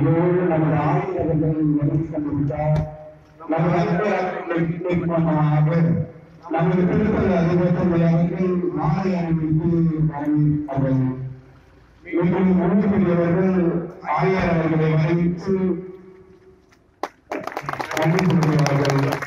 இதோடு நமது ஆயுதங்களை நிறைவேற்ற நமது அன்பமாக நமது திருப்பதி அதிபர்கள் அவர்கள் மாலை அணிவித்து அவர்கள் மீண்டும் முன்னிலையவர்கள் ஆயர் அவர்களை வரவேற்று நன்றி சொல்கிறார்கள்.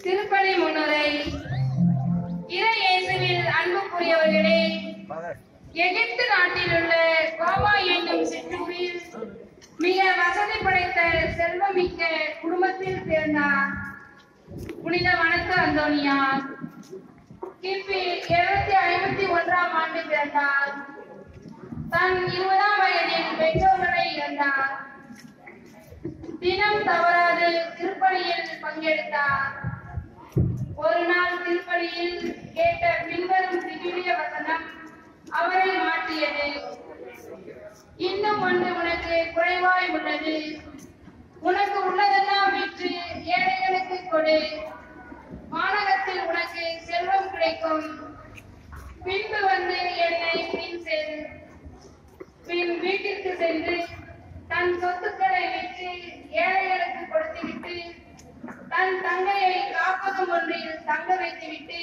திருப்பலி முன்னுரை. இறை இயேசுவில் அன்புக்குரியவர்களே, எகிப்து நாட்டில் உள்ள கோவா என்னும் சிற்றூரில் மிக வசதி படைத்த செல்வமிக்க குடும்பத்தில் பிறந்தார் புனித வணக்க அந்தோனியார். கிபி 751ஆம் ஆண்டு பிறந்தார். தன் 20ஆம் வயதில் பெற்றோர்களை இழந்தார். தினம் தவறாது திருப்பலியில் பங்கெடுத்தார். ஒரு நாள் திருப்பலியில் கேட்ட பின்வரும் திவ்ய வசனம் அவரை மாற்றியது. இன்னும் ஒன்று உனக்கு குறைவாய் உள்ளது. உனக்கு உள்ளதெல்லாம் விற்று ஏழைகளுக்கு கொடு. வானகத்தில் உனக்கு செல்வம் கிடைக்கும். பின்பு வந்து என்னை பின் வீட்டிற்கு சென்று தன் சொத்துக்களை விற்று ஏழைகளுக்கு கொடுத்துவிட்டு தன் தங்கையை காப்பகம் ஒன்றில் தங்க வைத்துவிட்டு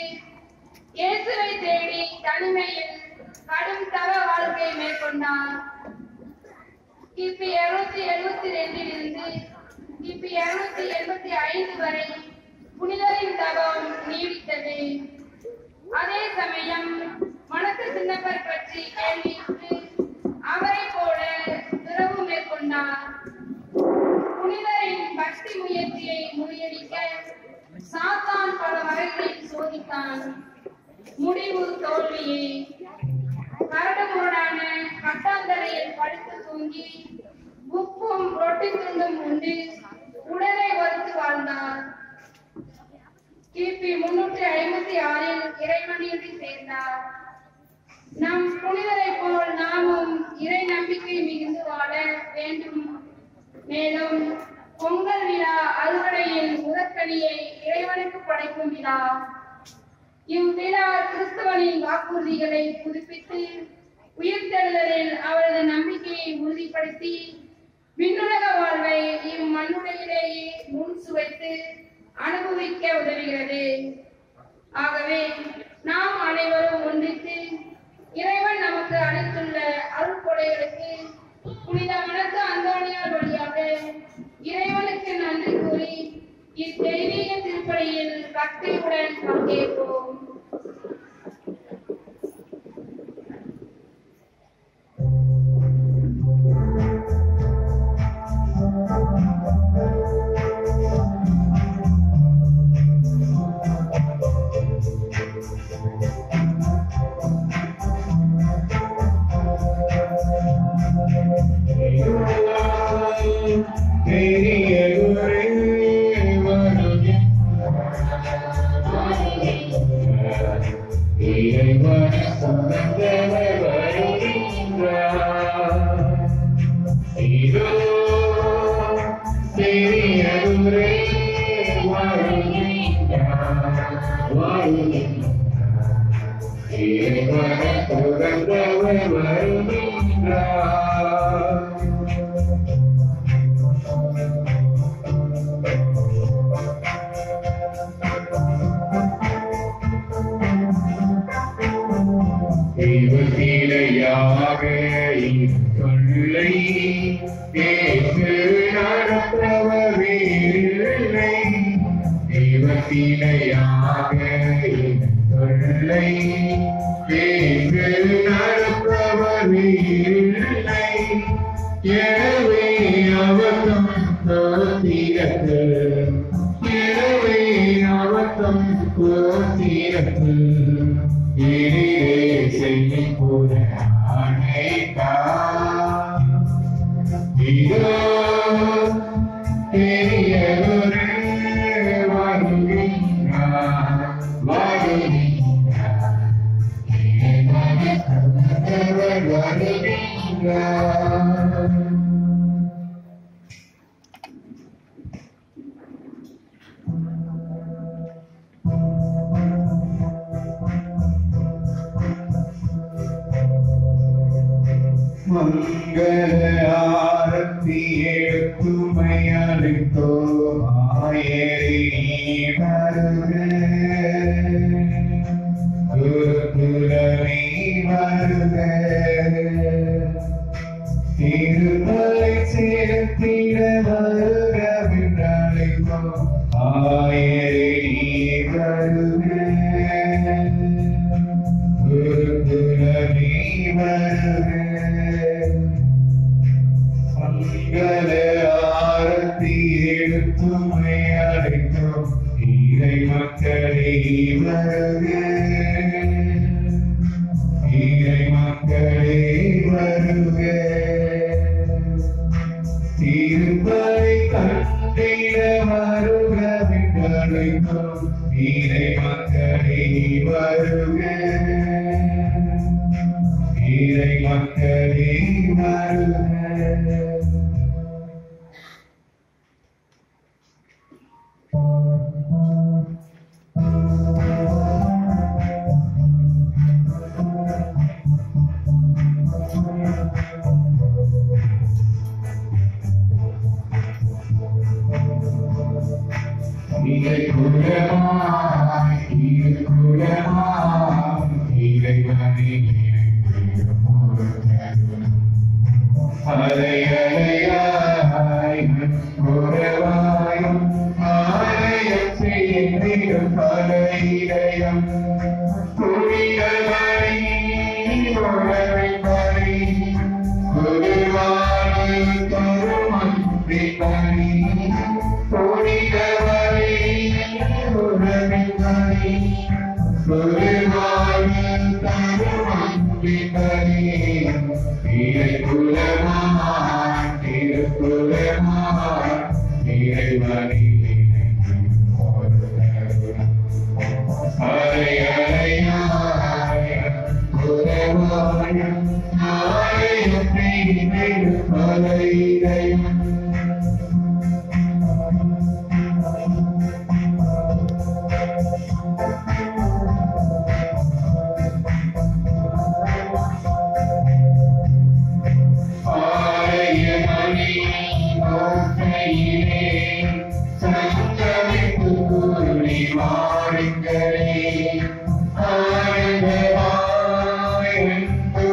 இயேசுவை தேடி தனிமையில் கடும் தவ வாழ்க்கை மேற்கொண்டார். கிபி 772 இருந்து கிபி 785 வரை புனிதரின் தவம் நீடித்தது. அதே சமயம் மனத்து சின்னப்பர் பற்றி கேள்வியுற்று அவரை போல துறவு மேற்கொண்டார். புனிதரின் பக்தி முயற்சியை முறியடிக்க சாத்தான் பல வகைகளில் சோதித்தான். முடிவு தோல்வியே. கரடுமுரடான கட்டாந்தரையில் படுத்து தூங்கி உப்பும் ரொட்டி துண்டும் உண்டு உடலை வறுத்து வாழ்ந்தார். கிபி 356இல் இறைவனின்றி சேர்ந்தார். நம் புனிதரை போல் நாமும் இறை நம்பிக்கை மிகுந்து வாழ வேண்டும். மேலும் பொங்கல் விழா அறுவடையின் முதற்கனியை இறைவனுக்கு படைக்கும் விழா. இவ்விழா கிறிஸ்தவனின் வாக்குறுதிகளை புதுப்பித்து உயிர்த்தெழுதலில் அவரது நம்பிக்கையை உறுதிப்படுத்தி விண்ணுலக வாழ்வை இம்மண்ணுலகிலேயே முன் சுவைத்து அனுபவிக்க உதவுகிறது. ஆகவே நாம் அனைவரும் ஒன்றித்து இறைவன் நமக்கு அளித்துள்ள அருள்கொடைகளுக்கு புனித வணக்க அந்தோனியார் வழியாக இறைவனுக்கு நன்றி கூறி இத்தெய்வீக திருப்பலியில் பக்தியுடன் பங்கேற்போம். தெய்வத்திலையாக சொல்லை கேட்டு நடப்பவர் வேறில்லை. தெய்வத்திலையாக சொல்லை கேட்டு நடப்பவர் வேறில்லை. எனவே அவத்தம் கோத்திரத்து, எனவே அவத்தம் கோத்திரத்து செய்தி போல அனைத்தா இதோ பெரியவரே வருகின்றார் வருகின்றார் மங்கள ஆரத்தி எடுத்துமை அளித்தோம் ஆயரே வருக குருகுலமே வருக திருமலை சேர்த்திட வருக விண்ணழைத்தோம் ஆயரே வருக குருகுலமே வருக மங்கள ஆரத்தி எடுத்துமை அழைத்தோம் இறை மக்களே வருக இறை மக்களே வருக திருப்பலை கண்டிட வருக விண்ணழைத்தோம் இறை மக்களே வருக இறை மக்களே வருக Hallelujah.